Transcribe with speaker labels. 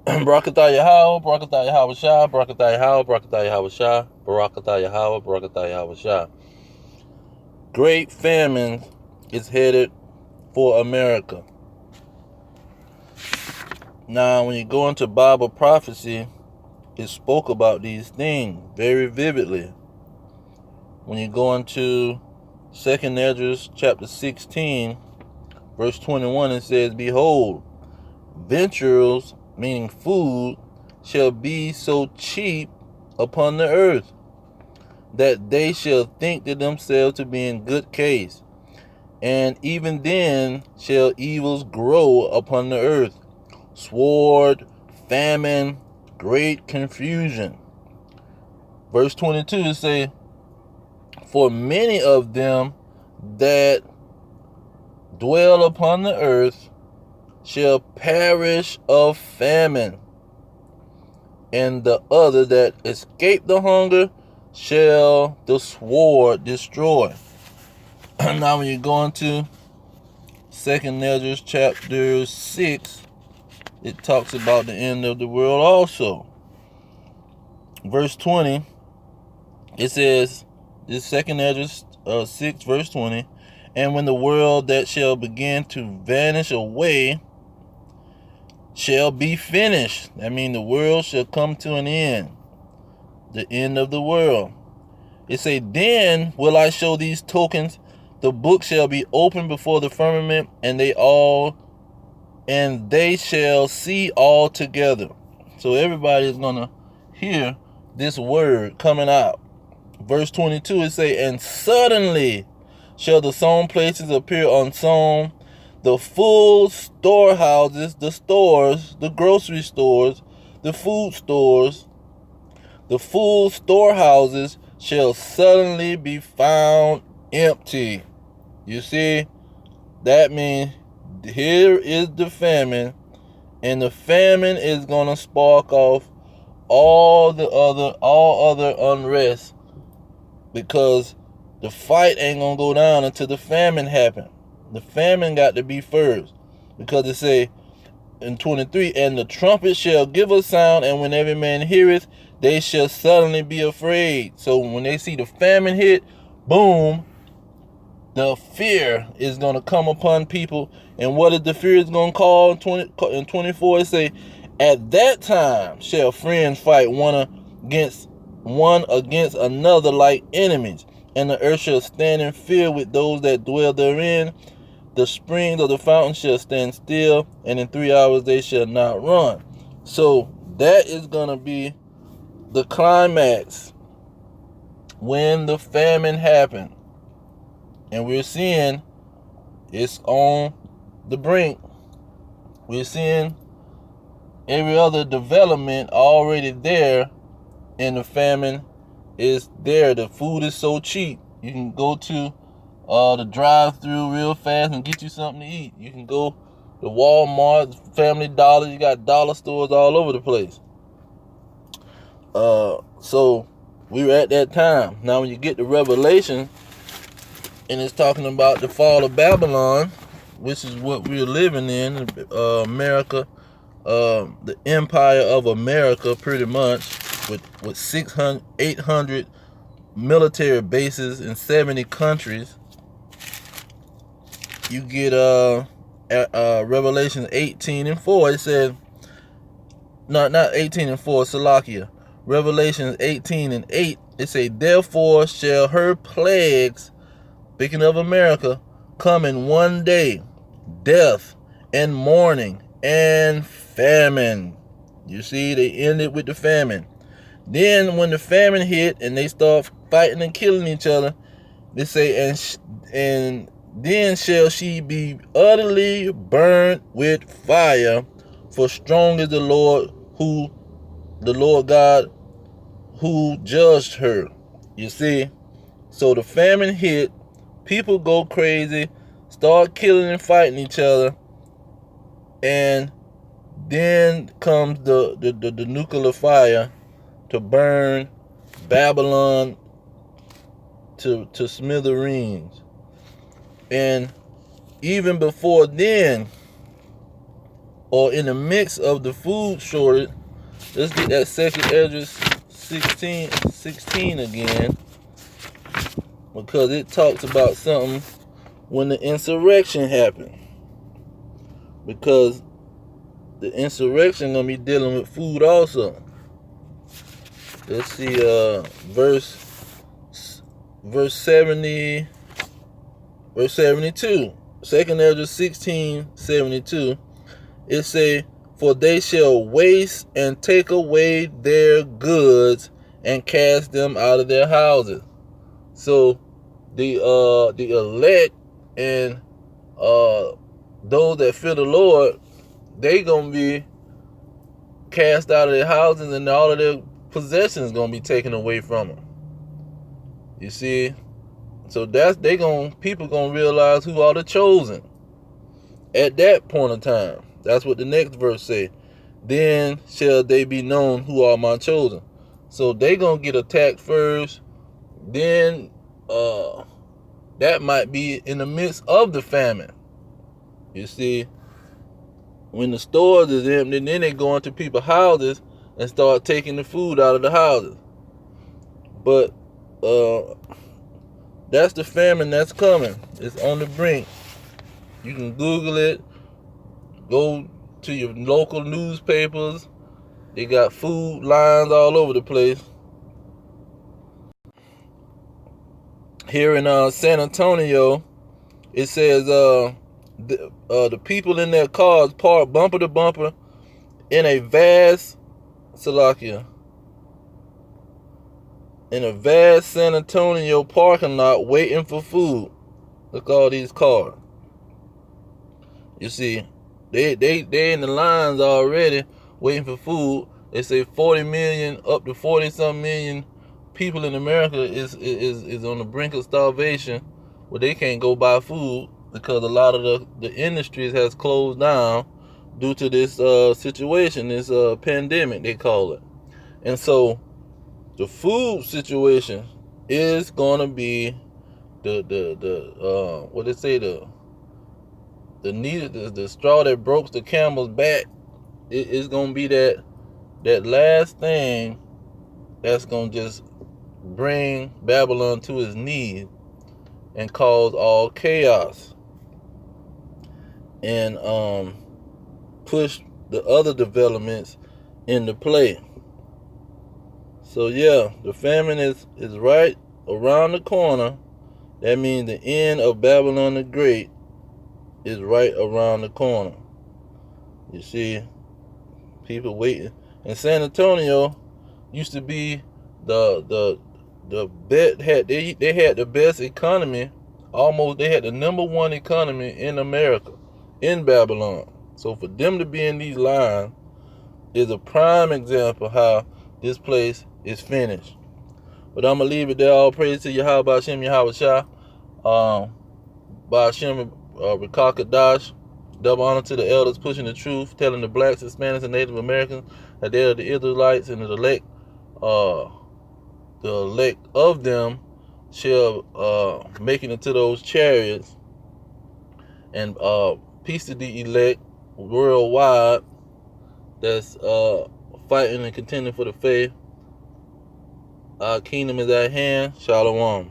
Speaker 1: Barakatah Yahweh, Barakatah Yahweh Shah, Barakatah Yahweh, Barakatah Yahweh Shah, Barakatah Yahweh, Barakatah Yahweh Shah. Great famine is headed for America. Now, when you go into Bible prophecy, it spoke about these things very vividly. When you go into 2nd Ezra chapter 16, verse 21, it says, Behold, victuals, meaning food, shall be so cheap upon the earth, that they shall think to themselves to be in good case. And even then shall evils grow upon the earth, sword, famine, great confusion. Verse 22 it say, For many of them that dwell upon the earth shall perish of famine, and the other that escape the hunger shall the sword destroy. Now when you go into 2nd Ezra chapter 6, it talks about the end of the world also. Verse 20, it says, this 2nd Ezra 6 verse 20, And when the world that shall begin to vanish away shall be finished. That means the world shall come to an end. The end of the world. It say, Then will I show these tokens. The book shall be opened before the firmament, and they shall see all together. So everybody is gonna hear this word coming out. Verse 22, it say, And suddenly shall the sown places appear unsown, the full storehouses, the stores, the grocery stores, the food stores, the full storehouses shall suddenly be found empty. You see, that means here is the famine, and the famine is gonna spark off all other unrest, because the fight ain't gonna go down until the famine happen. The famine got to be first, because it say in 23, And the trumpet shall give a sound, and when every man heareth, they shall suddenly be afraid. So when they see the famine hit, boom, the fear is going to come upon people. And what is the fear is going to call in 24? It say, At that time shall friends fight one against another like enemies, and the earth shall stand in fear with those that dwell therein. The springs of the fountain shall stand still, and in 3 hours they shall not run. So that is going to be the climax when the famine happened. And we're seeing it's on the brink. We're seeing every other development already there, and the famine is there. The food is so cheap. You can go to the drive-through real fast and get you something to eat. You can go to Walmart, Family Dollar. You got dollar stores all over the place. So we were at that time. Now when you get to Revelation, and it's talking about the fall of Babylon, which is what we're living in, America, the empire of America, pretty much, with 600, 800 military bases in 70 countries. You get Revelation 18:4. It says, not 18:4, Salakia. Revelation 18:8. It say, Therefore shall her plagues, speaking of America, come in one day, death and mourning and famine. You see, they ended with the famine. Then when the famine hit and they start fighting and killing each other, they say, and then shall she be utterly burnt with fire, for strong is the Lord God who judged her. You see, so the famine hit, people go crazy, start killing and fighting each other, and then comes the nuclear fire to burn Babylon to smithereens. And even before then, or in the midst of the food shortage. Let's get that 2nd Esdras 16 again, because it talks about something when the insurrection happened. Because the insurrection gonna be dealing with food also. Let's see, verse 70, verse 72. 2nd Esdras 16:72. It say, for they shall waste and take away their goods and cast them out of their houses. So the elect and those that fear the Lord, they gonna be cast out of their houses, and all of their possessions gonna be taken away from them. You see, so people gonna realize who are the chosen at that point of time. That's what the next verse say. Then shall they be known who are my chosen. So they gonna get attacked first. Then that might be in the midst of the famine. You see, when the stores is empty, then they go into people's houses and start taking the food out of the houses. But that's the famine that's coming. It's on the brink. You can Google it. Go to your local newspapers. They got food lines all over the place. Here in San Antonio, it says the people in their cars parked bumper to bumper in a vast Salakia. In a vast San Antonio parking lot waiting for food. Look at all these cars. You see, they in the lines already waiting for food. They say 40 million, up to 40 some million people in America is on the brink of starvation, where they can't go buy food because a lot of the industries has closed down due to this situation, this pandemic they call it. And so the food situation is gonna be the what they say, the straw that broke the camel's back. It is gonna be that last thing that's gonna just bring Babylon to his knees and cause all chaos and push the other developments into play. So yeah, the famine is right around the corner. That means the end of Babylon the Great is right around the corner. You see, people waiting. And San Antonio used to be the bet they had the best economy. Almost, they had the #1 economy in America, in Babylon. So for them to be in these lines is a prime example how this place is finished. But I'm gonna leave it there. All praise to Yahweh Hashem, Yahweh Shah, Ba'ashem, Rakah Kadash. Double honor to the elders pushing the truth, telling the blacks, Hispanics, and Native Americans that they are the Israelites, and the elect of them shall make it into those chariots. And peace to the elect worldwide that's fighting and contending for the faith. Our kingdom is at hand. Shalom.